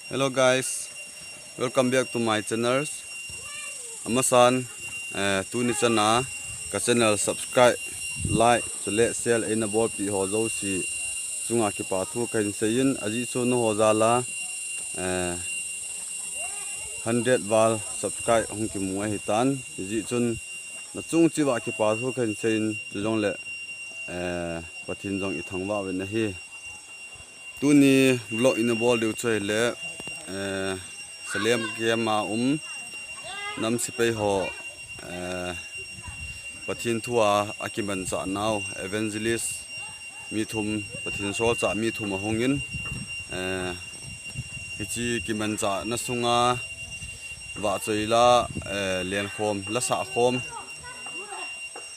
Hello guys, welcome back to my channel. Amasan tu ni chana ka channel subscribe, like, chule share ina bol pi ho zo si chunga ki pa thu kan seyin aji so no ho zala 100 wal subscribe hong ki muai hitan ji chun na chung chi wa ki pa thu kan seyin jong le pathin jong i thangwa we na hi tu ni vlog ina bol deu choi le Salem Gema nam si pei ho pathin thua akiman cha now evangelist mi thum pathin sol cha mi thum hongin hichi kiman cha na sunga wa choila len khom la sa khom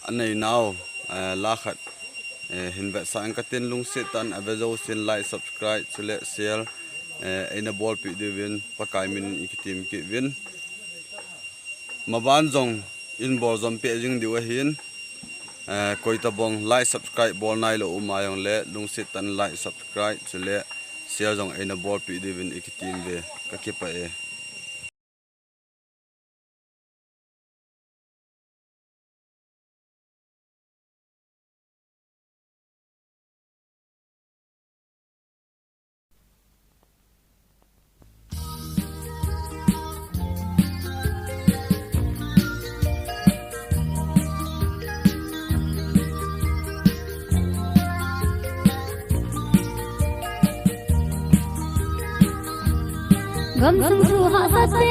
anei now la khat hinba sang ka tin lung se tan abezo sin like subscribe chule share ina bol pi devin pakai min ikitim ki win maban jong in bol zom pe jing diwa hin koita bong like subscribe bol nai lo umayong le lung sit tan like subscribe chule share jong ina bol pi devin ikitim ve ka ke pa e gam sung su ha sa se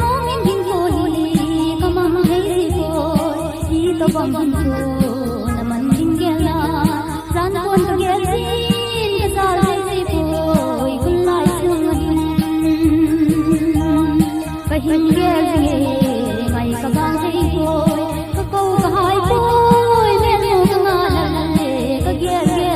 mo min ding ko hi kamam hei si ko hi to bang bang ko na man ding ge la san kon to ge sin ke sal hei si ko kun lai chung ka hin ge ge mai ka bang hei ko ka hai ko me no ka nga la le ka ge ge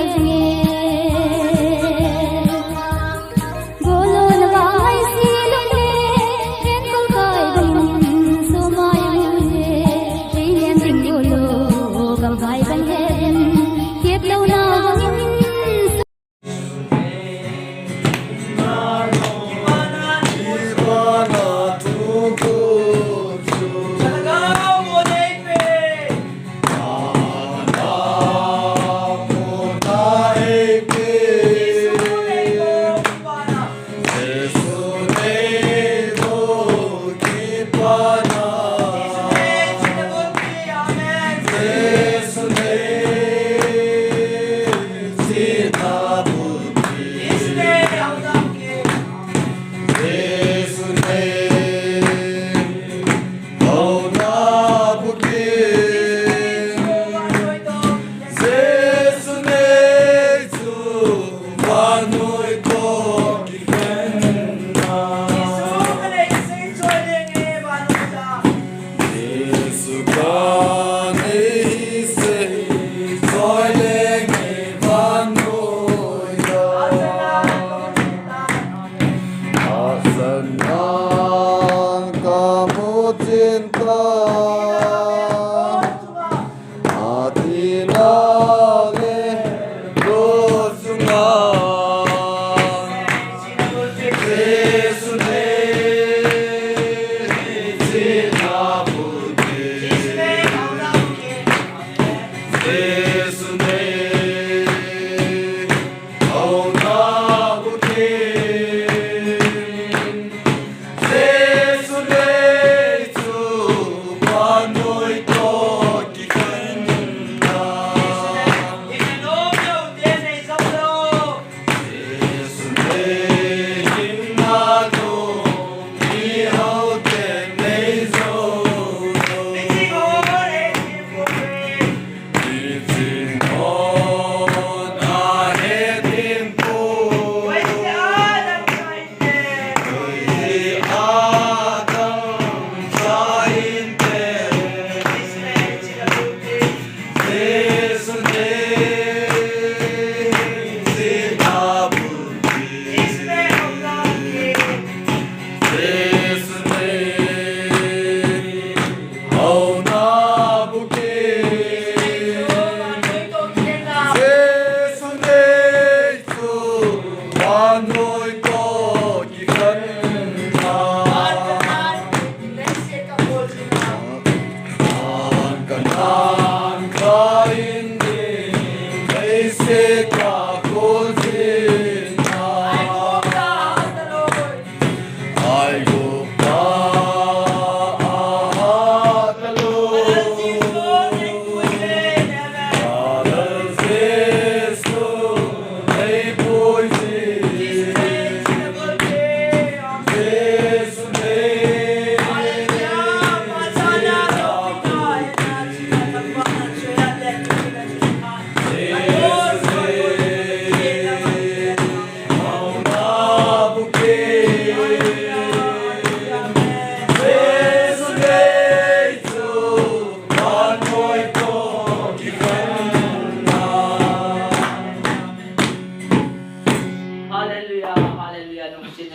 anong sila